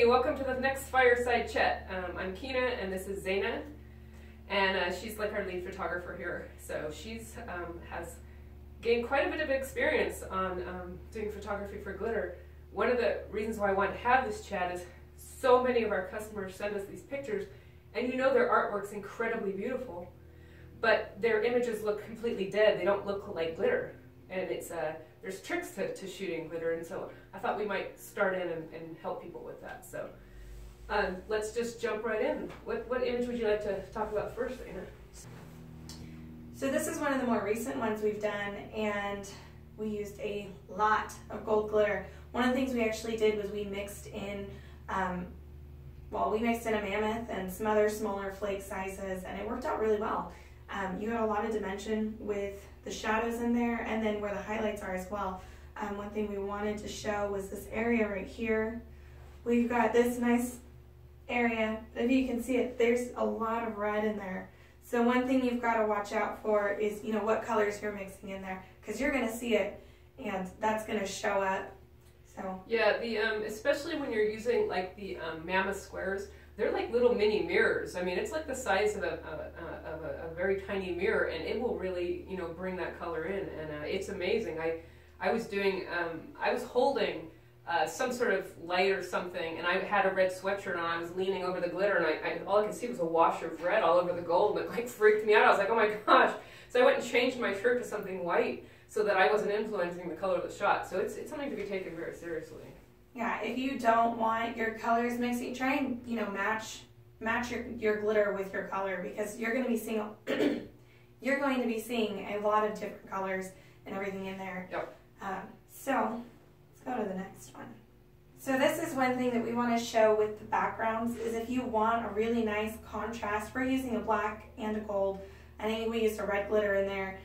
welcome to the next Fireside Chat. I'm Kina and this is Zaina, and she's like our lead photographer here. So she's has gained quite a bit of experience on doing photography for glitter. One of the reasons why I want to have this chat is so many of our customers send us these pictures, and you know their artwork's incredibly beautiful, but their images look completely dead. They don't look like glitter, and it's there's tricks to shooting glitter, and so I thought we might start in and help people with that. So let's just jump right in. What image would you like to talk about first, Zaina? So this is one of the more recent ones we've done, and we used a lot of gold glitter. One of the things we actually did was we mixed in, we mixed in a mammoth and some other smaller flake sizes, and it worked out really well. You got a lot of dimension with the shadows in there, and then where the highlights are as well. One thing we wanted to show was this area right here. We've got this nice area, but if you can see it, there's a lot of red in there. So one thing you've got to watch out for is, you know, what colors you're mixing in there, because you're going to see it, and that's going to show up. So yeah, the especially when you're using like the mammoth squares, they're like little mini mirrors. I mean, it's like the size of a very tiny mirror, and it will really, you know, bring that color in, and it's amazing. I was doing, I was holding some sort of light or something, and I had a red sweatshirt on. I was leaning over the glitter, and all I could see was a wash of red all over the gold, and it like freaked me out. I was like, oh my gosh. So I went and changed my shirt to something white so that I wasn't influencing the color of the shot. So it's something to be taken very seriously. Yeah, if you don't want your colors mixing, try and, you know, match your glitter with your color, because you're going to be seeing a lot of different colors and everything in there. Yep. So let's go to the next one. So this is one thing that we want to show with the backgrounds, is if you want a really nice contrast, we're using a black and a gold. I think we used a red glitter in there,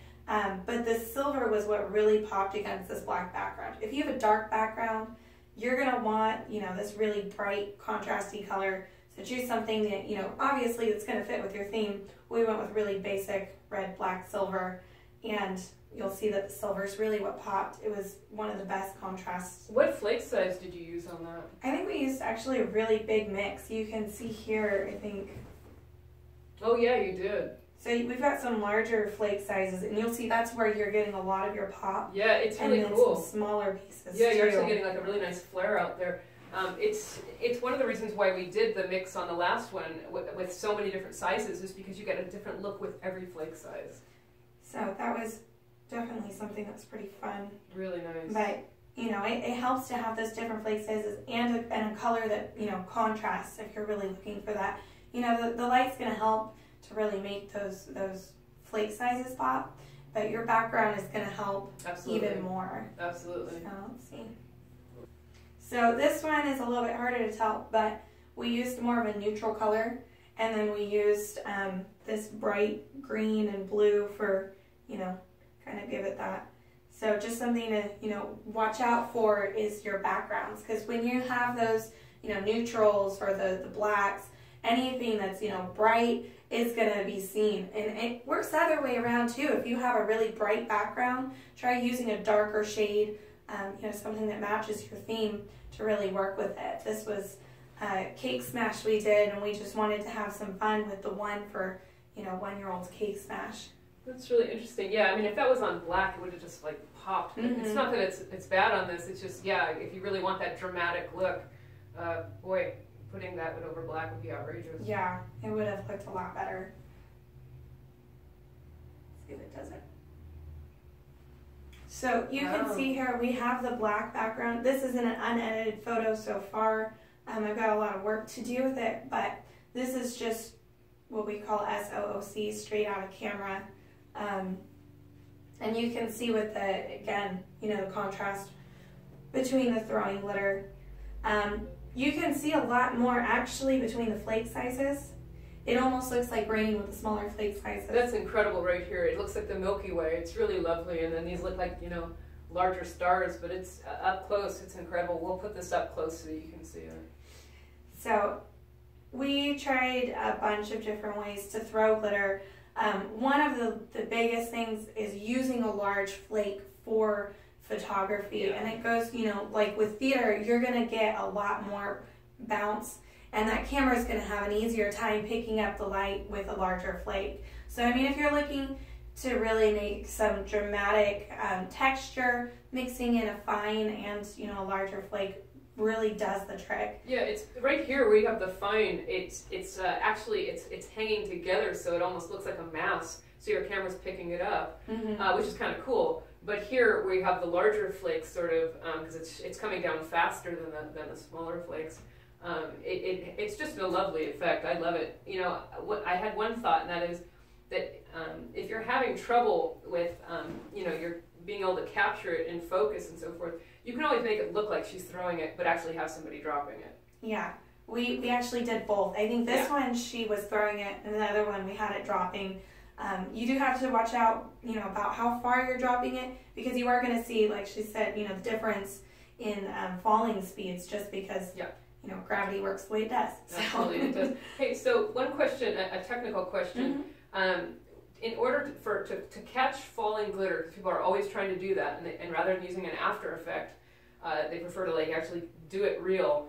but the silver was what really popped against this black background. If you have a dark background, you're going to want, you know, this really bright, contrasty color. So choose something that, you know, obviously that's going to fit with your theme. We went with really basic red, black, silver, and you'll see that the silver is really what popped. It was one of the best contrasts. What flake size did you use on that? I think we used actually a really big mix. You can see here, I think. Oh yeah, you did. So we've got some larger flake sizes, and you'll see that's where you're getting a lot of your pop. Yeah, it's really and then cool. Some smaller pieces. Yeah, you're too. actually getting like a really nice flare out there. It's one of the reasons why we did the mix on the last one with so many different sizes, is because you get a different look with every flake size. So that was definitely something that's pretty fun. Really nice. But, you know, it helps to have those different flake sizes and a color that, you know, contrasts if you're really looking for that. You know, the light's going to help to really make those flake sizes pop, but your background is going to help even more. Absolutely. So let's see. So this one is a little bit harder to tell, but we used more of a neutral color, and then we used this bright green and blue for, you know, kind of give it that. So just something to, you know, watch out for is your backgrounds, because when you have those, you know, neutrals or the blacks, anything that's, you know, bright is going to be seen. And it works the other way around too. If you have a really bright background, try using a darker shade, you know, something that matches your theme to really work with it. This was Cake Smash we did, and we just wanted to have some fun with the one for, you know, 1-year-old's Cake Smash. That's really interesting. Yeah, I mean, if that was on black, it would have just like popped. Mm-hmm. It's not that it's bad on this. It's just, yeah, if you really want that dramatic look, boy, putting that one over black would be outrageous. Yeah, it would have looked a lot better. Let's see if it does it. So you can see here we have the black background. This is an unedited photo so far. I've got a lot of work to do with it, but this is just what we call SOOC, straight out of camera. And you can see with the, again, you know, the contrast between the throwing glitter. You can see a lot more actually between the flake sizes. It almost looks like rain with the smaller flake sizes. That's incredible right here. It looks like the Milky Way. It's really lovely. And then these look like, you know, larger stars, but it's up close. It's incredible. We'll put this up close so that you can see it. So we tried a bunch of different ways to throw glitter. One of the biggest things is using a large flake for photography. Yeah. And it goes, you know, like with theater, you're going to get a lot more bounce, and that camera is going to have an easier time picking up the light with a larger flake. So I mean, if you're looking to really make some dramatic texture, mixing in a fine and a larger flake really does the trick. Yeah, it's right here where you have the fine. It's actually it's hanging together, so it almost looks like a mass. So your camera's picking it up, which is kind of cool. But here where you have the larger flakes, sort of, because it's coming down faster than the smaller flakes. It's just a lovely effect. I love it. I had one thought, and that is that if you're having trouble with, you're being able to capture it in focus and so forth, you can always make it look like she's throwing it, but actually have somebody dropping it. Yeah, we actually did both. I think this one she was throwing it, and the other one we had it dropping. You do have to watch out, about how far you're dropping it, because you are going to see, like she said, the difference in falling speeds, just because gravity works the way it does. Absolutely, it does. Hey, so one question, a technical question. In order to catch falling glitter, because people are always trying to do that, and rather than using an after effect, they prefer to actually do it real.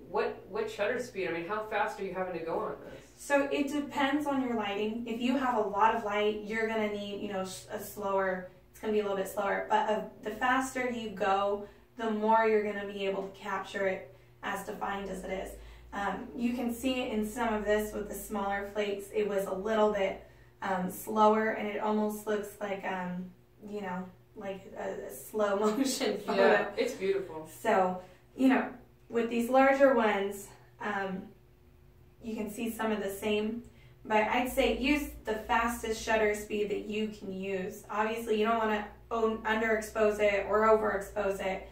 What shutter speed? I mean, how fast are you having to go on this? So it depends on your lighting. If you have a lot of light, you're gonna need a slower. It's gonna be a little bit slower. But the faster you go, the more you're gonna be able to capture it as defined as it is. You can see it in some of this with the smaller flakes. It was a little bit slower, and it almost looks like like a slow motion photo. Yeah, it's beautiful. So with these larger ones, you can see some of the same, but I'd say use the fastest shutter speed that you can use. Obviously, you don't want to underexpose it or overexpose it,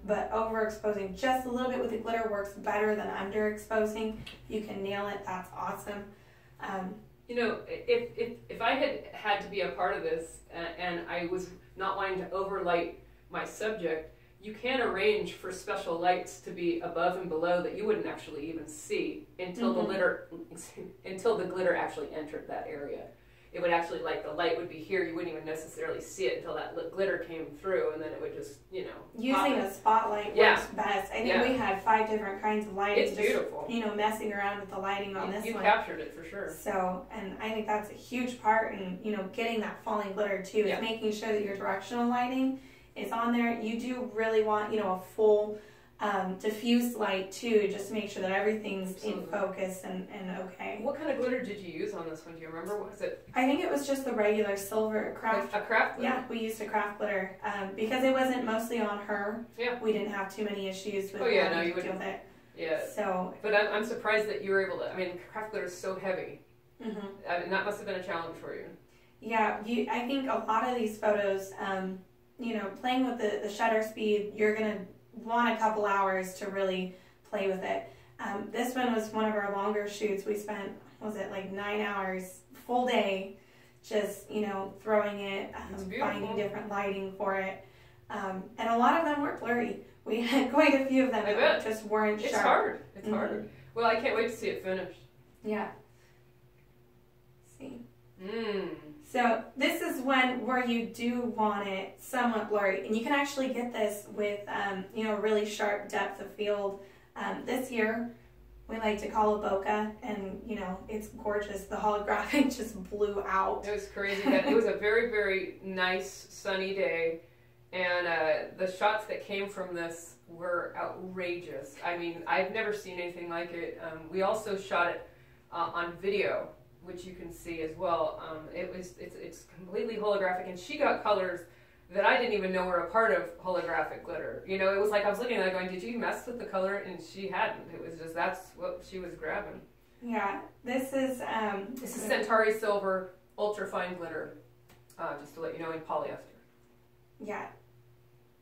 but overexposing just a little bit with the glitter works better than underexposing. You can nail it. That's awesome. If I had to be a part of this and I was not wanting to overlight my subject, you can arrange for special lights to be above and below that you wouldn't actually even see until the glitter actually entered that area. It would actually, the light would be here, you wouldn't even necessarily see it until that glitter came through, and then it would just, Using a spotlight works best. I think we had 5 different kinds of lighting. It's beautiful. Messing around with the lighting on this one. You captured it for sure. So, and I think that's a huge part in, getting that falling glitter too, is making sure that your directional lighting is on there. You do really want, a full diffuse light too, just to make sure that everything's in focus and okay. What kind of glitter did you use on this one? Do you remember? What was it? I think it was just the regular silver craft. A craft glitter? Yeah, we used a craft glitter because it wasn't mostly on her. Yeah. We didn't have too many issues with you deal wouldn't. with it. Yeah. So. But I'm surprised that you were able to. I mean, craft glitter is so heavy. And that must have been a challenge for you. Yeah, I think a lot of these photos, playing with the shutter speed, you're gonna want a couple hours to really play with it. This one was one of our longer shoots. We spent, 9 hours, full day, just, throwing it, finding different lighting for it. And a lot of them were blurry. We had quite a few of them that just weren't sharp. It's hard. It's hard. Well, I can't wait to see it finished. Yeah. See? So this is where you do want it somewhat blurry, and you can actually get this with really sharp depth of field. This year we like to call a bokeh, and it's gorgeous. The holographic just blew out. It was crazy. It was a very, very nice sunny day, and the shots that came from this were outrageous. I mean, I've never seen anything like it. We also shot it on video, which you can see as well. It's completely holographic, and she got colors that I didn't even know were a part of holographic glitter. It was like I was looking at it going, did you mess with the color? And she hadn't. It was just, that's what she was grabbing. Yeah, this is Centauri Silver ultra fine glitter, just to let you know, in polyester. Yeah,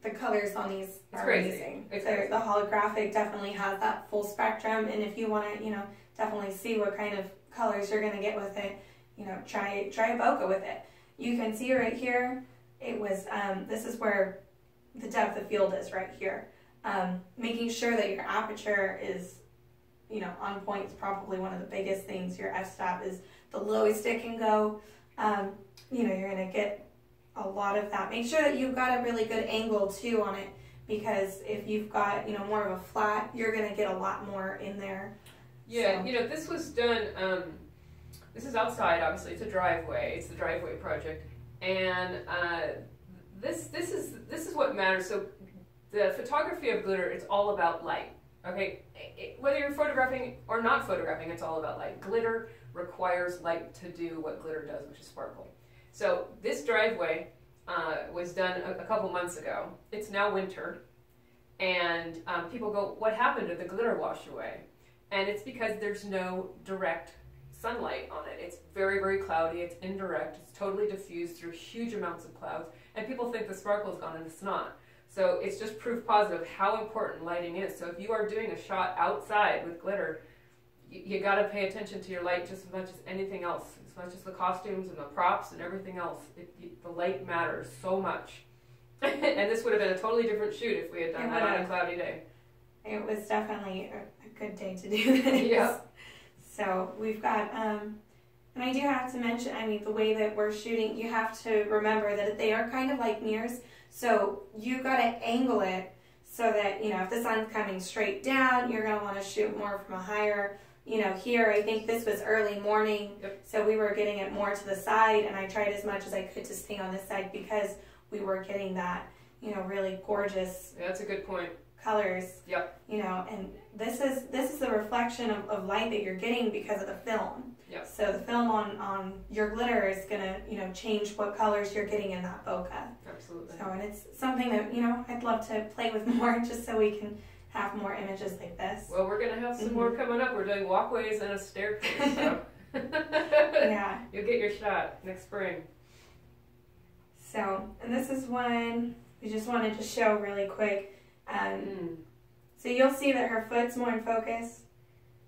the colors on these are crazy. Amazing. The holographic definitely has that full spectrum, and if you want to, definitely see what kind of colors you're going to get with it, try a bokeh with it. You can see right here, it was, this is where the depth of field is right here. Making sure that your aperture is, on point is probably one of the biggest things. Your f-stop is the lowest it can go. You're going to get a lot of that. Make sure that you've got a really good angle too on it, because if you've got, you know, more of a flat, you're going to get a lot more in there. Yeah, So. you know, this was done, this is outside, obviously, it's a driveway, it's the driveway project, and this is what matters. So the photography of glitter, it's all about light, okay? Whether you're photographing or not photographing, it's all about light. Glitter requires light to do what glitter does, which is sparkle. So this driveway was done a couple months ago. It's now winter, and people go, what happened? Did the glitter wash away? And it's because there's no direct sunlight on it. It's very, very cloudy, it's indirect, it's totally diffused through huge amounts of clouds, and people think the sparkle is gone, and it's not. So it's just proof positive how important lighting is. So if you are doing a shot outside with glitter, you got to pay attention to your light just as much as anything else, as much as the costumes and the props and everything else. The light matters so much. And this would have been a totally different shoot if we had done that on a cloudy day. It was definitely a good day to do this. Yeah. So we've got, and I do have to mention, I mean, the way that we're shooting, you have to remember that they are kind of like mirrors. So you got to angle it so that, you know, if the sun's coming straight down, you're going to want to shoot more from a higher, you know, here, I think this was early morning, yep. So we were getting it more to the side, and I tried as much as I could to stay on this side because we were getting that, you know, really gorgeous. Yeah, that's a good point. Colors. Yep. You know, and this is the reflection of light that you're getting because of the film. Yep. So the film on your glitter is gonna, you know, change what colors you're getting in that bokeh. Absolutely. So, and it's something that, you know, I'd love to play with more just so we can have more images like this. Well, we're gonna have some more coming up. We're doing walkways and a staircase. So. Yeah. You'll get your shot next spring. So, and this is one we just wanted to show really quick. So you'll see that her foot's more in focus.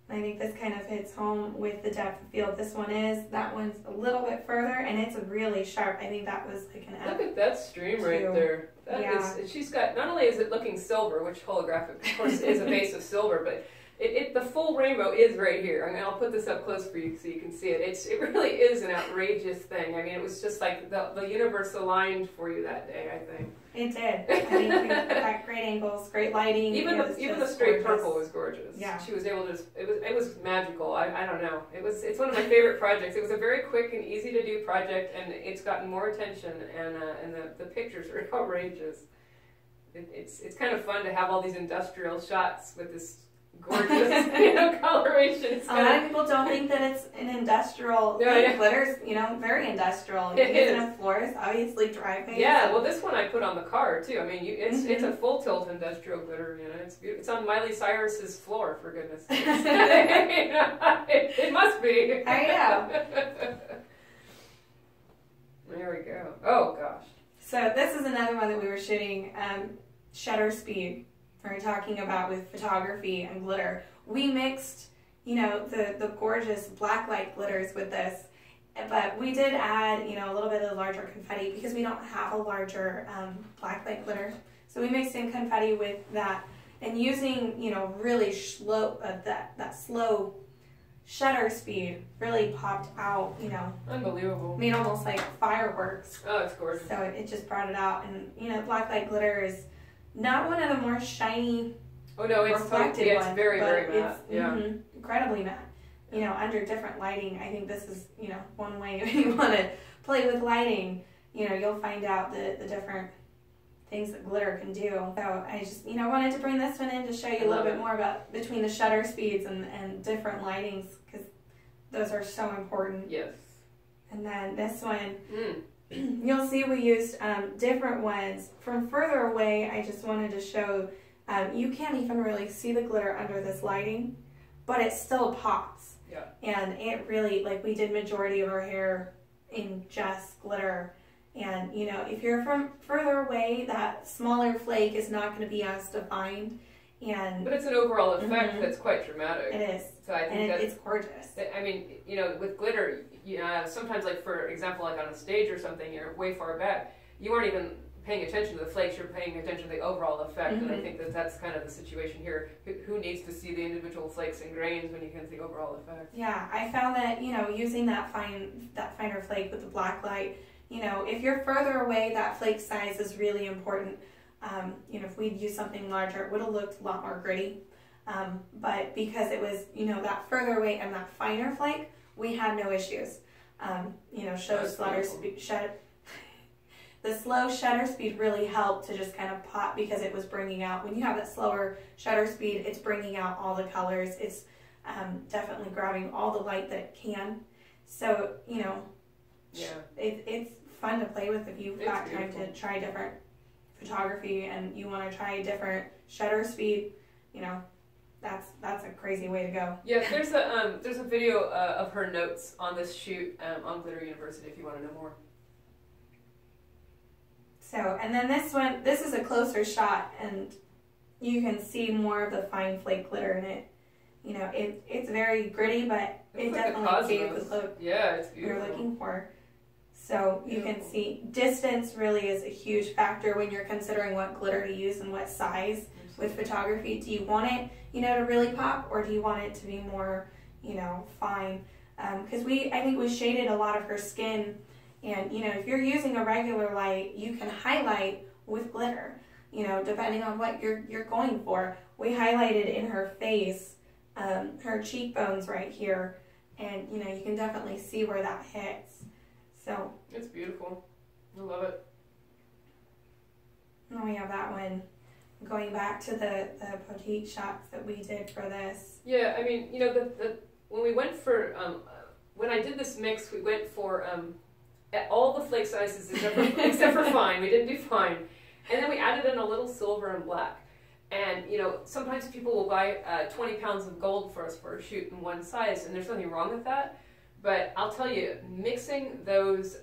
And I think this kind of hits home with the depth of field this one is. That one's a little bit further, and it's really sharp. I think that was like an F. Look at that stream right there. That is, she's got, not only is it looking silver, which holographic, of course, is a base of silver, but the full rainbow is right here. I mean, I'll put this up close for you so you can see it. It really is an outrageous thing. I mean, it was just like the universe aligned for you that day, I think. It did. I mean, we got great angles, great lighting. Even the straight purple was gorgeous. Yeah. She was able to. It was magical. I don't know. It's one of my favorite projects. It was a very quick and easy to do project, and it's gotten more attention. And the pictures are outrageous. It's kind of fun to have all these industrial shots with this gorgeous, coloration. A lot of people don't think that it's an industrial thing. Glitter's, very industrial. You use it on floors, obviously driveways. Yeah, well, this one I put on the car too. I mean, it's a full tilt industrial glitter. It's beautiful. It's on Miley Cyrus's floor, for goodness sakes. It must be. I know. There we go. Oh gosh. So this is another one that we were shooting. Shutter speed. We're talking about with photography and glitter. We mixed, the gorgeous black light glitters with this, but we did add, a little bit of the larger confetti because we don't have a larger black light glitter. So we mixed in confetti with that, and using, really slow, that slow shutter speed really popped out, Unbelievable. made almost like fireworks. Oh, it's gorgeous. So it just brought it out, and black light glitter is not one of the more shiny, reflected it's ones, very, but very matte. It's incredibly matte. Under different lighting, I think this is, one way if you want to play with lighting, you'll find out the different things that glitter can do. So I just, wanted to bring this one in to show you a little bit more about between the shutter speeds and different lightings, because those are so important. Yes. And then this one, you'll see we used different ones. From further away, I just wanted to show, you can't even really see the glitter under this lighting, but it still pops. Yeah. And it really, we did majority of our hair in just glitter. And, if you're from further away, that smaller flake is not going to be as defined. But it's an overall effect that's quite dramatic. It is. So I think it's gorgeous. I mean, with glitter, sometimes, for example, on a stage or something, you're way far back, you aren't even paying attention to the flakes, you're paying attention to the overall effect, and I think that's kind of the situation here. Who needs to see the individual flakes and grains when you can see the overall effect? Yeah, I found that, using that finer flake with the black light, if you're further away, that flake size is really important. You know, if we'd used something larger, it would have looked a lot more gritty. But because it was, you know, that further away and that finer flake, we had no issues. You know, the slow shutter speed really helped to just kind of pop, because it was bringing out, when you have that slower shutter speed, it's bringing out all the colors. It's definitely grabbing all the light that it can. So, you know, it's fun to play with if you've got time to try different photography and you want to try different shutter speed. You know, that's a crazy way to go. Yeah, there's a video of her notes on this shoot on Glitter University if you want to know more. So, and then this is a closer shot, and you can see more of the fine flake glitter in it. You know, it's very gritty, but it definitely gave the look it's beautiful. you're looking for. So you can see distance really is a huge factor when you're considering what glitter to use and what size with photography. Do you want it, you know, to really pop, or do you want it to be more, you know, fine? Because I think we shaded a lot of her skin, and you know, if you're using a regular light, you can highlight with glitter. You know, depending on what you're going for. We highlighted in her face, her cheekbones right here, and you know, you can definitely see where that hits. So it's beautiful. I love it. And then we have that one. Going back to the boutique shots that we did for this. Yeah, I mean, you know, when we went for when I did this mix, we went for all the flake sizes except for fine. We didn't do fine, and then we added in a little silver and black. And you know, sometimes people will buy 20 pounds of gold for us for a shoot in one size, and there's nothing wrong with that. But I'll tell you, mixing those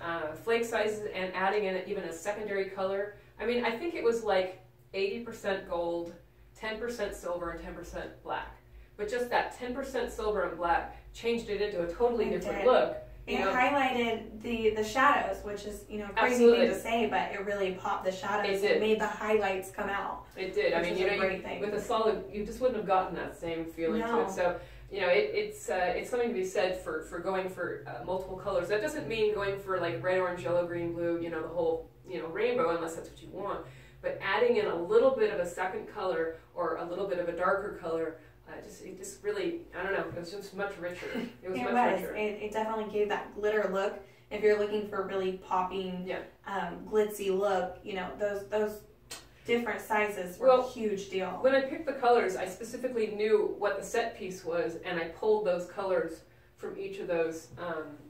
flake sizes and adding in even a secondary color, I mean, I think it was like 80% gold, 10% silver, and 10% black. But just that 10% silver and black changed it into a totally different look. It highlighted the shadows, which is, you know, a crazy thing to say, but it really popped the shadows. It made the highlights come out. It did. I mean, you know, with a solid, you just wouldn't have gotten that same feeling to it. So, you know, it's something to be said for going for multiple colors. That doesn't mean going for like red, orange, yellow, green, blue, you know, the whole, you know, rainbow, unless that's what you want. But adding in a little bit of a second color or a little bit of a darker color, it just really, I don't know, it was just much richer. It was much richer. It definitely gave that glitter look. If you're looking for a really popping, glitzy look, you know, those different sizes were a huge deal. When I picked the colors, I specifically knew what the set piece was, and I pulled those colors from each of those,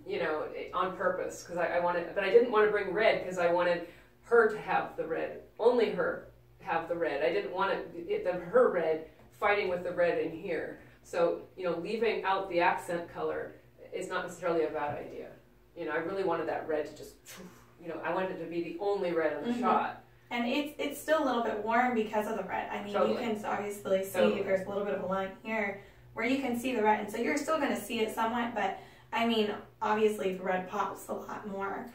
you know, on purpose, because I wanted, but I didn't want to bring red because I wanted her to have the red, only her have the red. I didn't want her red fighting with the red in here. So, you know, leaving out the accent color is not necessarily a bad idea. You know, I really wanted that red to just, you know, I wanted it to be the only red in the shot. And it's still a little bit warm because of the red. I mean, you can obviously see there's a little bit of a line here where you can see the red. And so you're still going to see it somewhat, but I mean, obviously the red pops a lot more.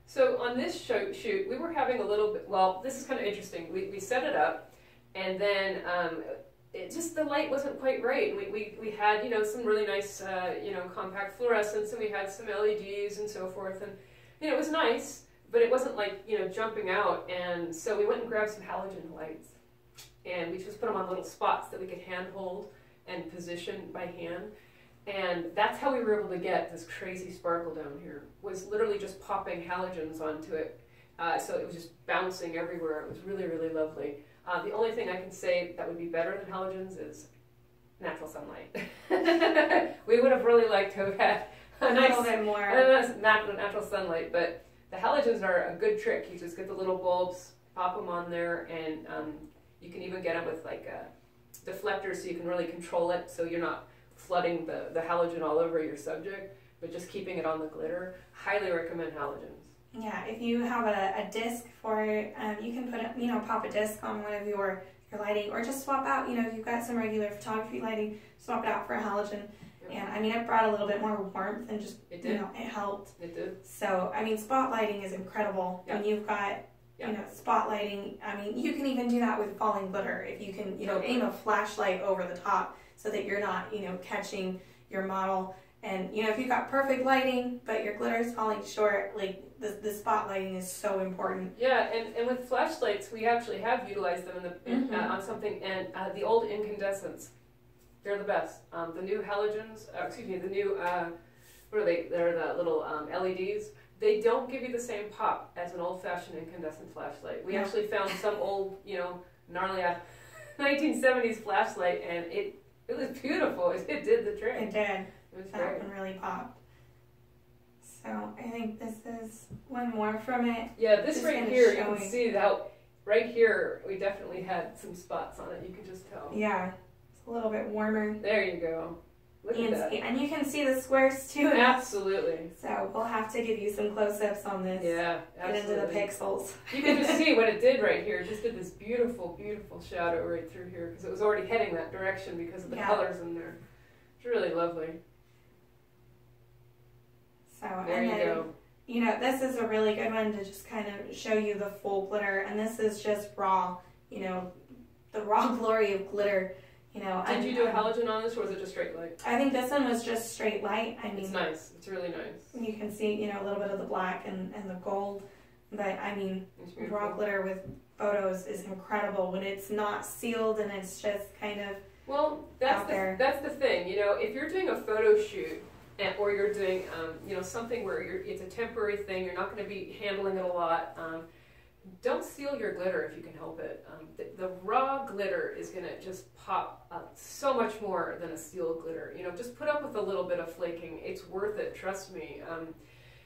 So on this shoot, we were having a little bit, well, this is kind of interesting. We set it up, and then it just, the light wasn't quite right. We had, you know, some really nice, you know, compact fluorescence, and we had some LEDs and so forth, and, you know, it was nice, but it wasn't like, you know, jumping out, and so we went and grabbed some halogen lights, and we just put them on little spots that we could hand hold and position by hand. And that's how we were able to get this crazy sparkle down here, was literally just popping halogens onto it. So it was just bouncing everywhere. It was really, really lovely. The only thing I can say that would be better than halogens is natural sunlight. We would have really liked to have had a nice little bit more natural sunlight, but the halogens are a good trick. You just get the little bulbs, pop them on there, and you can even get them with like a deflector, so you can really control it, so you're not flooding the halogen all over your subject, but just keeping it on the glitter. Highly recommend halogens. Yeah, if you have a disc for it, you can put you know, pop a disc on one of your lighting, or just swap out, you know, if you've got some regular photography lighting, swap it out for a halogen. And I mean, it brought a little bit more warmth, and just, you know, it helped. It did. So, I mean, spotlighting is incredible. When you've got, you know, spotlighting. I mean, you can even do that with falling glitter. If you can, you know, aim a flashlight over the top so that you're not, you know, catching your model. And, you know, if you got perfect lighting, but your glitter's falling short, like, the spotlighting is so important. Yeah, and with flashlights, we actually have utilized them on something, and the old incandescents, they're the best. The new halogens, the new, what are they? They're the little LEDs. They don't give you the same pop as an old-fashioned incandescent flashlight. We actually found some old, you know, gnarly 1970s flashlight, and it was beautiful. It did the trick. It did. It was that great. one really popped. So I think this is one more from it. Yeah, this Just right kinda here, you showing. can see how right here we definitely had some spots on it. You can just tell. Yeah, it's a little bit warmer. There you go. Look at that. And you can see the squares too. Absolutely. So we'll have to give you some close-ups on this. Yeah, Get absolutely. into the pixels. You can just see what it did right here. It just did this beautiful, beautiful shadow right through here because it was already heading that direction because of the colors in there. It's really lovely. So, There and you then, go. you know, this is a really good one to just kind of show you the full glitter. And this is just raw, you know, the raw glory of glitter. You know, Did you do a halogen on this, or was it just straight light? I think this one was just straight light. I mean, it's nice. It's really nice. You can see, you know, a little bit of the black and the gold. But, I mean, raw glitter with photos is incredible when it's not sealed and it's just kind of that's the thing. You know, if you're doing a photo shoot or you're doing, you know, something where it's a temporary thing, you're not going to be handling it a lot. Don't seal your glitter if you can help it. The raw glitter is going to just pop up so much more than a sealed glitter. You know, just put up with a little bit of flaking. It's worth it, trust me.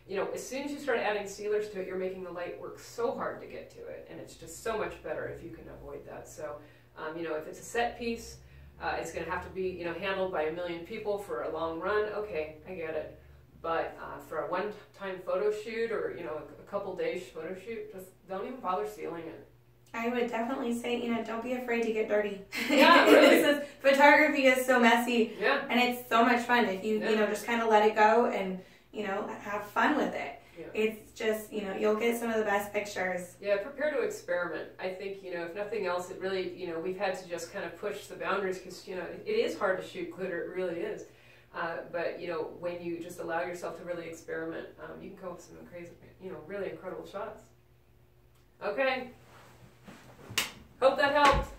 You know, as soon as you start adding sealers to it, you're making the light work so hard to get to it, and it's just so much better if you can avoid that. So, you know, if it's a set piece, it's going to have to be, you know, handled by a million people for a long run. Okay, I get it. But for a one-time photo shoot or, you know, a couple days photo shoot, just don't even bother sealing it. I would definitely say, you know, don't be afraid to get dirty. Yeah, really. Photography is so messy. Yeah. And it's so much fun if you, you know, just kind of let it go and, you know, have fun with it. Yeah. It's just, you know, you'll get some of the best pictures. Yeah, prepare to experiment. I think, you know, if nothing else, it really, you know, we've had to just kind of push the boundaries because, you know, it is hard to shoot glitter. It really is. But, you know, when you just allow yourself to really experiment, you can come up with some crazy, you know, really incredible shots. Okay. Hope that helped.